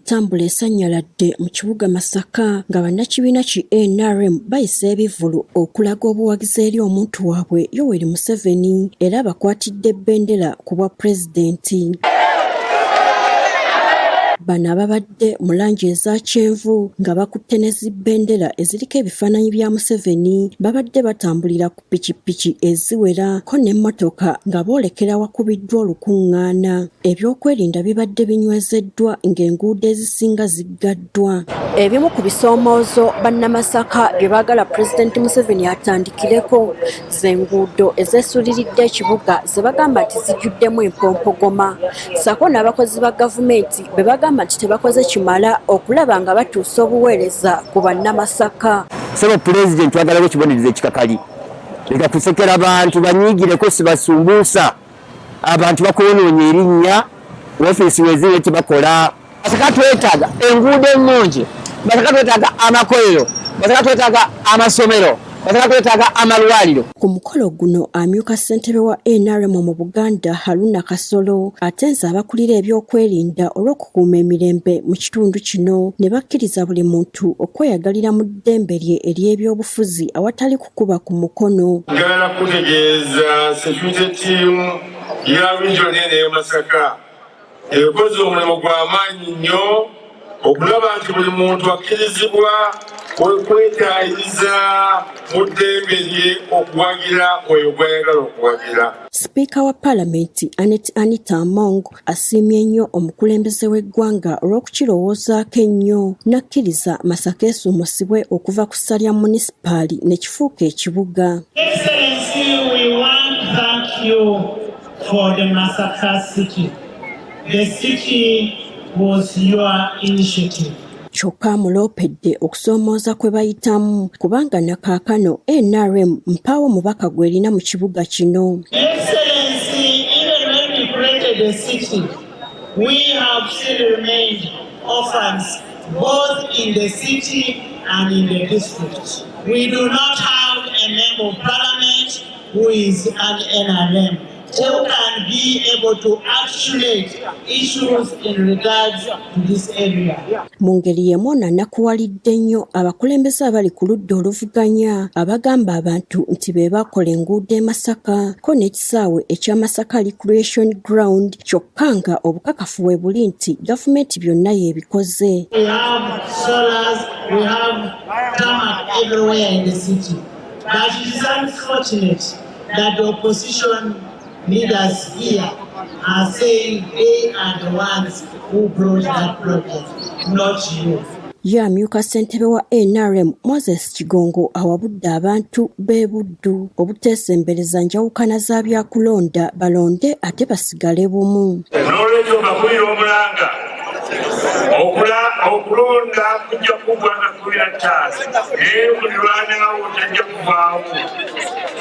entambula esanyaladde mu kibuga Masaka nga bannakibiina ki NRM bayisa ebivvulu okulaga obuwagizi eri omuntu waabwe Yoweri Museveni era bakwatidde ebbendera ku bwa pulezidenti. Bano ababadde mu langi eza kyenvu nga bakutte ne zibbendera eziriko ebifaananyi bya Museveni babadde batambulira ku pikipiki eziwera ko n'emmotoka nga boolekera wakubiddwa olukuŋŋaana. Ebyokwerinda bibadde binywezeddwa ng'enguudo ezisinga ziggaddwa. Ebimu ku bisoomoozo bannamasaka bye baagala Pulezidenti Museveni atandikireko z'enguudo ezeesuuliridde ekibuga ze bagamba nti zijjuddemu empompogoma sako n'abakozi ba gavumenti be bagamba nti tebakoze kimala okulaba nga batuusa obuweereza ku bannamasaka. Saba Pulezidenti twagalako kibonerezo ekikakali leka kusekera abantu banyiigireko sibasumbuusa abantu bakoonoonya erinnya ofiisi weziwe tebakola. Masaka twetaaga enguudo ennungi, Masaka twetaaga amakolero, Masaka twetaaga amasomero, Masaka twetaaga amalwaliro. Ku mukolo guno amyuka ssentebe wa NRM mu Buganda Haruna Kasolo atenza abakulira ebyokwerinda olw'okukuuma emirembe mu kitundu kino ne bakkiriza buli muntu okweyagalira mu ddembe lye ery'ebyobufuzi awatali kukuba ku mukono. Njagala kutegeeza security team ya region y'e Masaka ekoze omulimu gw'amaanyi nnyo okulaba nti buli muntu akkirizibwa okwetaayiza mu ddembe lye okuwagira oyo gw'ayagala okuwagira. Sipiika wa Paalamenti Anita Among asiimye nnyo omukulembeze w'eggwanga olw'okukirowoozaako ennyo n'akkiriza Masaka esuumusibwe okuva ku ssa lya munisipaali ne kifuuka ekibuga. Excellency, we want to thank you for the Masaka city. The city was your initiative. Kyokka muloopedde okusoomooza kwe bayitamu kubanga na kaakano NRM mpaawo mubaka gw'erina mu kibuga kino. Excellency, even when we created the city, we have still remained orphans both in the city and in the district. We do not have a member of parliament who is an NRM. Who can be able to actuate issues in regards to this area. Mu ngeri y'emu n'anakuwalidde nnyo abakulembeze abali ku ludda oluvuganya abagamba abantu nti be bakola enguudo e Masaka ko n'ekisaawe ekya Masaka Recreation Ground kyokka nga obukakafu we buli nti gavumenti byonna y'ebikoze. We have solars, we have tarmac everywhere in the city. But it is unfortunate that the opposition leaders here are saying they are the ones who brought that project, not you. Amyuka ssentebe wa NRM Moses Kigongo awabudde abantu b'e Buddu obuteesembereza njawukana za byakulonda balonde ate basigale bumu. N'olwekyo bakulira omulanga okulonda kujja kugwanga kulira taasi naye mulirwanaawo tajja kuvaawo.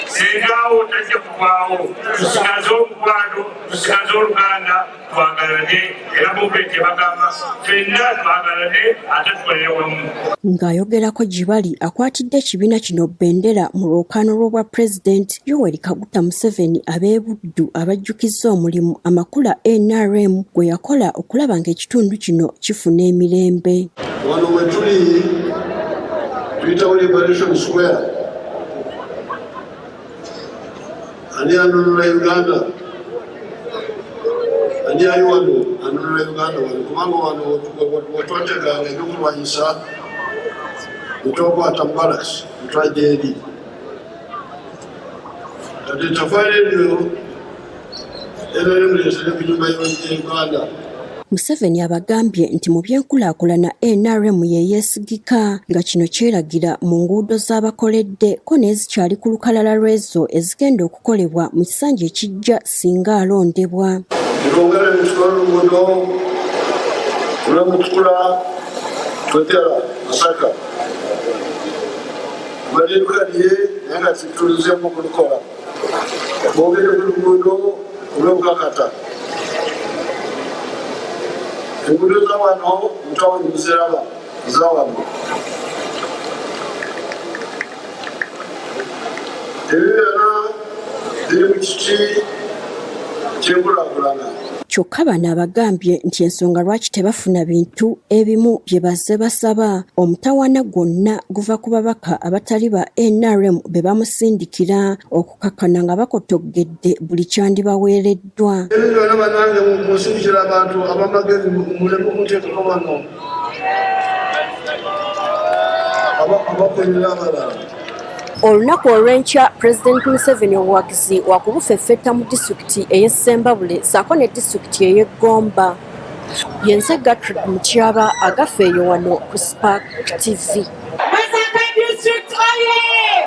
Sengaawo tajja kuvaawo. Tusigaze omukwano, tusigaze oluganda, twagalane era movement bagamba ffenna twagalane ate tukolere wamu. Ng'ayogerako Gibali akwatidde ekibiina kino bbendera mu lwokaano lw'obwa Pulezidenti Yoweri Kaguta Museveni ab'e Buddu abajjukizza omulimu amakula NRM gwe yakola okulaba ng'ekitundu kino kifuna emirembe. Wano we tuli tuyitawo Liberation Square. Ani anunula Uganda? Ani ali wano anunula Uganda wano? Kubanga wano watwateganga ebyokulwanyisa netwakwata barracks netwajja eri. Kati ettaffaali eryo era limuleetere ku nnyumba y'Uganda. Museveni abagambye nti mu byenkulaakulana NRM ye yeesigika nga kino kyeragira mu nguudo z'abakoledde ko n'ezikyali ku lukalala lw'ezo ezigenda okukolebwa mu kisanja ekijja singa alondebwa. Twongera ne tutwala oluguudo olw'Omutukula twetera Masaka. Balirukaliye naye nga tutulizeemu okulukola. Bwogere ku luguudo olw'Obukakata. Enguudo za wano mutawuni muziraba za wano. Ebibera biri mu kiti kyenkulaakulana. Kyokka bano abagambye nti ensonga lwaki tebafuna bintu ebimu bye bazze basaba omutawaana gwonna guva ku babaka abatali ba NRM be bamusindikira okukakkana nga bakotoggedde buli kyandibaweereddwa. Byonna bannange musindikira abantu abamagezi muleme kunteekako bano abakolera abalala. Olunaku olw'enkya Pulezidenti Museveni obuwagizi wakubufeffetta mu disitulikiti ey'e Ssembabule ssaako ne disitulikiti ey'e Gomba. Yenze Gertrude Mutyaba agafeeyo wano ku Spark TV.